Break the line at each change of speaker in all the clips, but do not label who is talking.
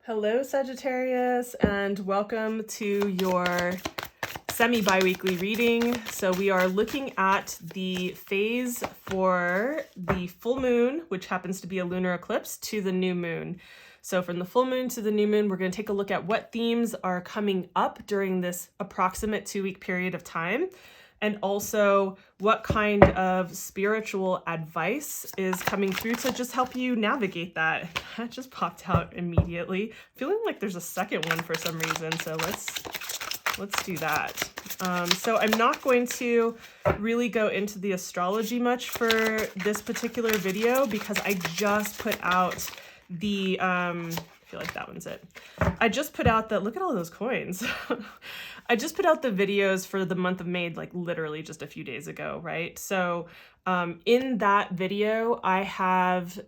Hello, Sagittarius, and welcome to your semi-biweekly reading. So we are looking at the phase for the full moon, which happens to be a lunar eclipse, to the new moon. So from the full moon to the new moon, we're going to take a look at what themes are coming up during this approximate 2-week period of time, and also what kind of spiritual advice is coming through to just help you navigate that. That just popped out immediately. Feeling like there's a second one for some reason, so let's do that. So I'm not going to really go into the astrology much for this particular video because I just put out the I feel like that one's it. I just put out the, look at all those coins. I just put out the videos for the month of May, like literally just a few days ago, right? So in that video, I have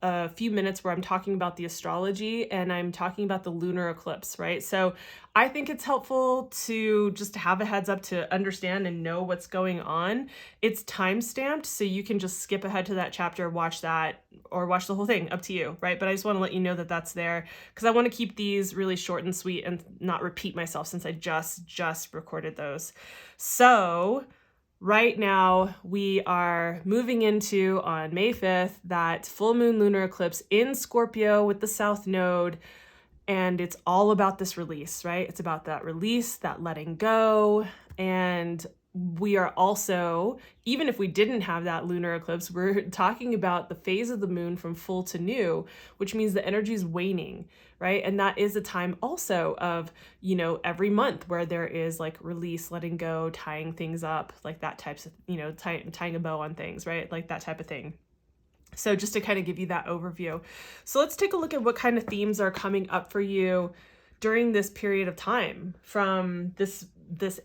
a few minutes where I'm talking about the astrology and I'm talking about the lunar eclipse, right? So I think it's helpful to just have a heads up to understand and know what's going on. It's time stamped, so you can just skip ahead to that chapter, watch that, or watch the whole thing, up to you, right? But I just want to let you know that that's there because I want to keep these really short and sweet and not repeat myself since I just recorded those. So right now, we are moving into, on May 5th, that full moon lunar eclipse in Scorpio with the South Node. And it's all about this release, right? It's about that release, that letting go. And we are also, even if we didn't have that lunar eclipse, we're talking about the phase of the moon from full to new, which means the energy is waning, right? And that is a time also of, you know, every month where there is like release, letting go, tying things up, like that types of, you know, tying a bow on things, right? Like that type of thing. So just to kind of give you that overview. So let's take a look at what kind of themes are coming up for you during this period of time from this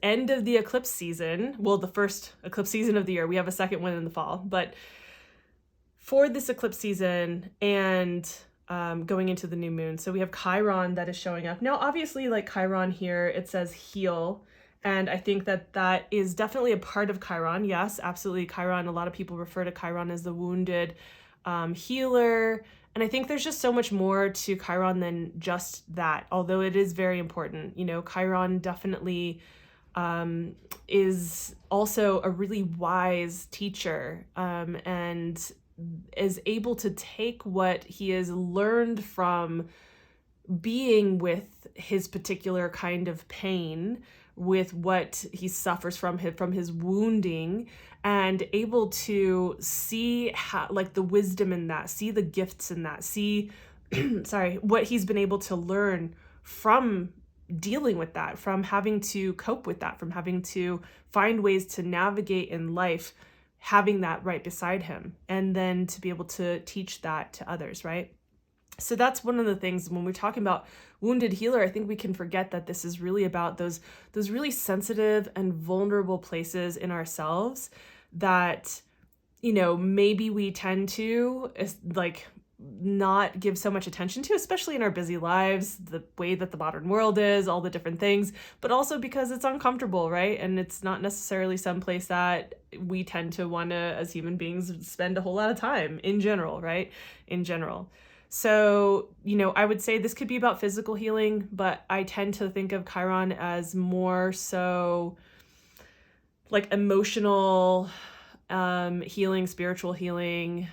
end of the eclipse season. Well, the first eclipse season of the year. We have a second one in the fall, but for this eclipse season and going into the new moon. So we have Chiron that is showing up. Now, obviously, like Chiron here, it says heal. And I think that that is definitely a part of Chiron. Yes, absolutely. Chiron, a lot of people refer to Chiron as the wounded healer. And I think there's just so much more to Chiron than just that, although it is very important. You know, Chiron definitely is also a really wise teacher and is able to take what he has learned from being with his particular kind of pain, with what he suffers from his wounding, and able to see how, like, the wisdom in that, see the gifts in that, see sorry, what he's been able to learn from dealing with that, from having to cope with that, from having to find ways to navigate in life, having that right beside him, and then to be able to teach that to others, right? So that's one of the things when we're talking about wounded healer, I think we can forget that this is really about those really sensitive and vulnerable places in ourselves that, you know, maybe we tend to like not give so much attention to, especially in our busy lives, the way that the modern world is, all the different things, but also because it's uncomfortable, right? And it's not necessarily someplace that we tend to want to, as human beings, spend a whole lot of time in general, right? In general. So, you know, I would say this could be about physical healing, but I tend to think of Chiron as more so like emotional healing, spiritual healing.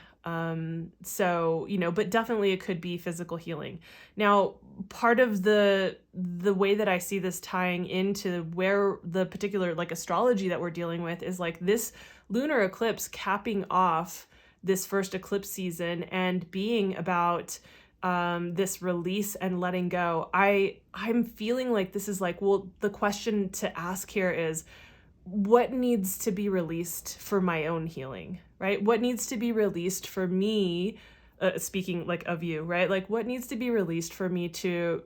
So, you know, but definitely it could be physical healing. Now, part of the way that I see this tying into where the particular like astrology that we're dealing with is like this lunar eclipse capping off this first eclipse season and being about this release and letting go. I'm feeling like this is like, well, the question to ask here is, what needs to be released for my own healing, right? What needs to be released for me, speaking like of you, right? Like what needs to be released for me to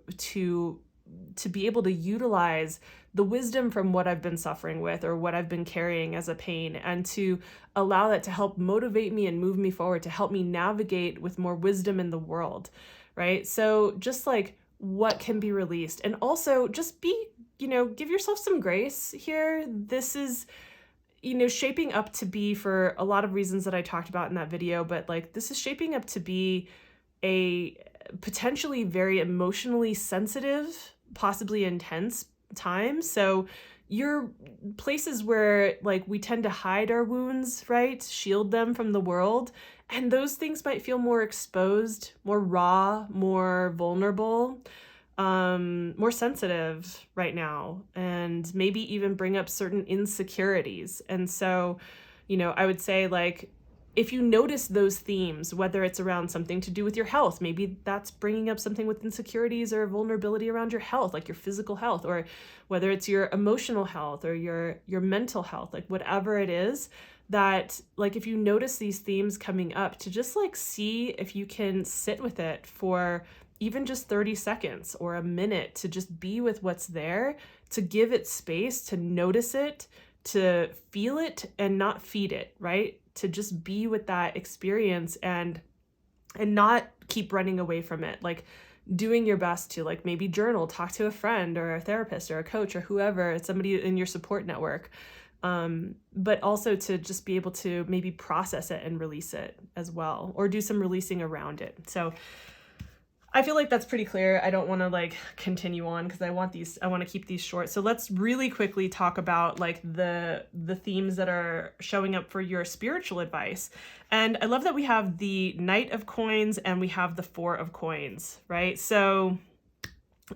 be able to utilize the wisdom from what I've been suffering with or what I've been carrying as a pain, and to allow that to help motivate me and move me forward, to help me navigate with more wisdom in the world, right? So just like what can be released, and also just be, you know, give yourself some grace here. This is, you know, shaping up to be, for a lot of reasons that I talked about in that video, but like this is shaping up to be potentially very emotionally sensitive, possibly intense time. So you're places where like we tend to hide our wounds, right? Shield them from the world. And those things might feel more exposed, more raw, more vulnerable, more sensitive right now, and maybe even bring up certain insecurities. And so, I would say, like, if you notice those themes, whether it's around something to do with your health, maybe that's bringing up something with insecurities or vulnerability around your health, like your physical health, or whether it's your emotional health or your mental health, like whatever it is, that like if you notice these themes coming up, to just like see if you can sit with it for even just 30 seconds or a minute, to just be with what's there, to give it space, to notice it, to feel it and not feed it, right? To just be with that experience and not keep running away from it. Like doing your best to like maybe journal, talk to a friend or a therapist or a coach or whoever, it's somebody in your support network. But also to just be able to maybe process it and release it as well, or do some releasing around it. So I feel like that's pretty clear. I don't want to like continue on because I want to keep these short. So let's really quickly talk about like the themes that are showing up for your spiritual advice. And I love that we have the Knight of Coins and we have the Four of Coins, right? So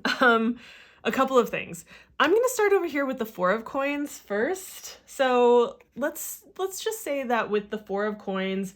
a couple of things. I'm going to start over here with the Four of Coins first. So let's just say that with the Four of Coins,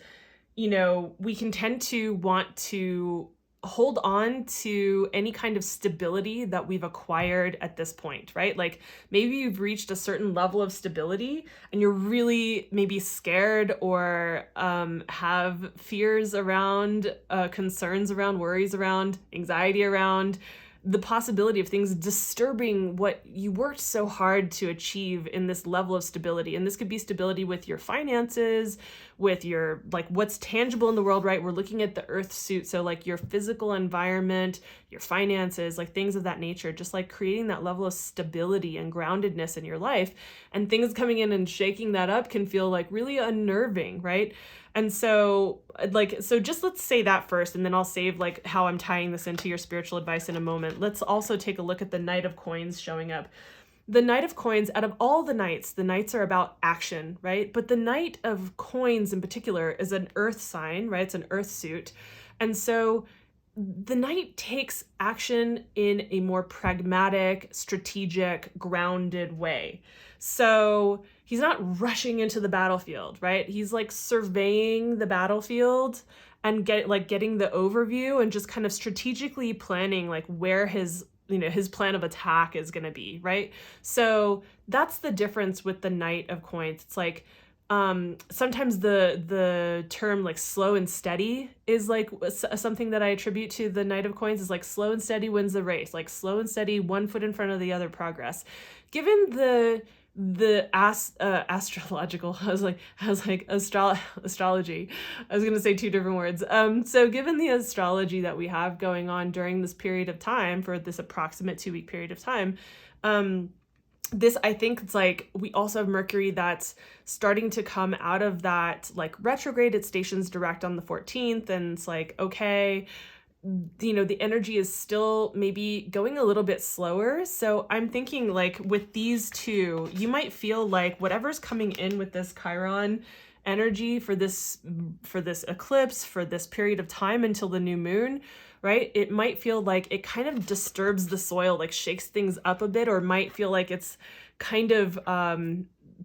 we can tend to want to hold on to any kind of stability that we've acquired at this point, right? Like maybe you've reached a certain level of stability and you're really maybe scared or have fears around, concerns around, worries around, anxiety around the possibility of things disturbing what you worked so hard to achieve in this level of stability. And this could be stability with your finances, with your, like what's tangible in the world, right? We're looking at the earth suit. So like your physical environment, your finances, like things of that nature, just like creating that level of stability and groundedness in your life. And things coming in and shaking that up can feel like really unnerving, right? And so just let's say that first, and then I'll save like how I'm tying this into your spiritual advice in a moment. Let's also take a look at the Knight of Coins showing up. The Knight of Coins, out of all the knights are about action, right? But the Knight of Coins in particular is an earth sign, right? It's an earth suit. And so the Knight takes action in a more pragmatic, strategic, grounded way. So he's not rushing into the battlefield, right? He's like surveying the battlefield and getting the overview and just kind of strategically planning like where his plan of attack is going to be, right? So that's the difference with the Knight of Coins. It's like sometimes the term like slow and steady is like something that I attribute to the Knight of Coins, is like slow and steady wins the race, like slow and steady, one foot in front of the other progress. Given the astrological, astrology. I was going to say two different words. So given the astrology that we have going on during this period of time, for this approximate 2-week period of time, this, I think it's like, we also have Mercury that's starting to come out of that like retrograde. It stations direct on the 14th. And it's like, okay, the energy is still maybe going a little bit slower. So I'm thinking like with these two, you might feel like whatever's coming in with this Chiron energy for this eclipse, for this period of time until the new moon, right? It might feel like it kind of disturbs the soil, like shakes things up a bit, or might feel like it's kind of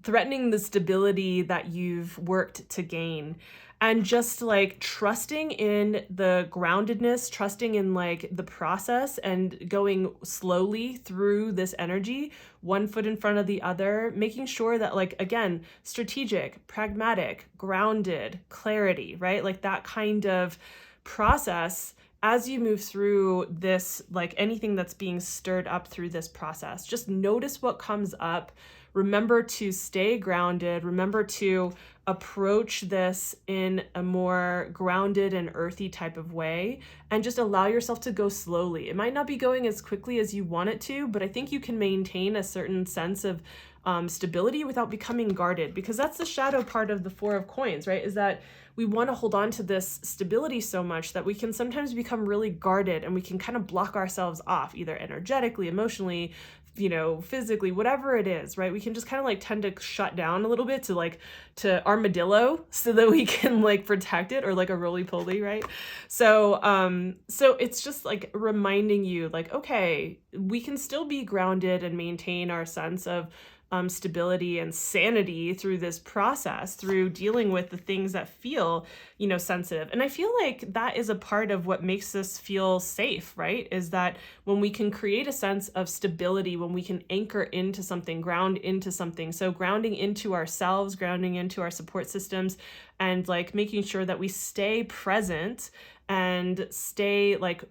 threatening the stability that you've worked to gain. And just like trusting in the groundedness, trusting in like the process and going slowly through this energy, one foot in front of the other, making sure that like, again, strategic, pragmatic, grounded, clarity, right? Like that kind of process as you move through this, like anything that's being stirred up through this process. Just notice what comes up. Remember to stay grounded. Remember to approach this in a more grounded and earthy type of way, and just allow yourself to go slowly. It might not be going as quickly as you want it to, but I think you can maintain a certain sense of stability without becoming guarded, because that's the shadow part of the Four of Coins, right? Is that we want to hold on to this stability so much that we can sometimes become really guarded, and we can kind of block ourselves off, either energetically, emotionally, you know, physically, whatever it is, right? We can just kind of like tend to shut down a little bit to armadillo so that we can like protect it, or like a roly-poly, right? So it's just like reminding you like, okay, we can still be grounded and maintain our sense of stability and sanity through this process, through dealing with the things that feel, you know, sensitive. And I feel like that is a part of what makes us feel safe, right? Is that when we can create a sense of stability, when we can anchor into something, ground into something. So grounding into ourselves, grounding into our support systems, and like making sure that we stay present and stay like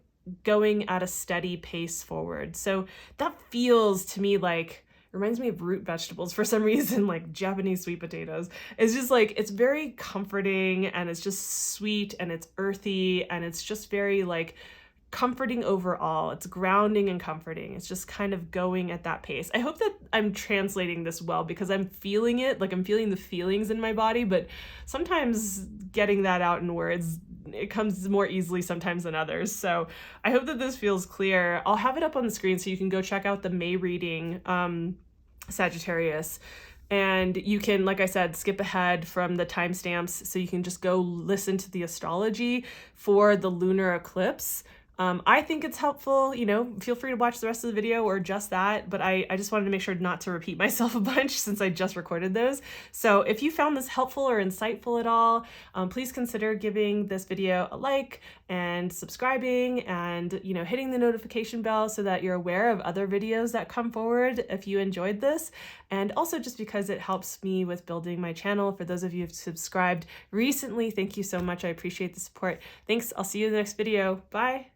going at a steady pace forward. So that feels to me like, reminds me of root vegetables for some reason, like Japanese sweet potatoes. It's just like, it's very comforting, and it's just sweet, and it's earthy, and it's just very like comforting overall. It's grounding and comforting. It's just kind of going at that pace. I hope that I'm translating this well, because I'm feeling it, like I'm feeling the feelings in my body, but sometimes getting that out in words, it comes more easily sometimes than others. So I hope that this feels clear. I'll have it up on the screen so you can go check out the May reading, Sagittarius. And you can, like I said, skip ahead from the timestamps so you can just go listen to the astrology for the lunar eclipse. I think it's helpful, you know, feel free to watch the rest of the video or just that, but I just wanted to make sure not to repeat myself a bunch since I just recorded those. So if you found this helpful or insightful at all, please consider giving this video a like and subscribing, and, you know, hitting the notification bell so that you're aware of other videos that come forward if you enjoyed this. And also just because it helps me with building my channel. For those of you who've subscribed recently, thank you so much. I appreciate the support. Thanks. I'll see you in the next video. Bye.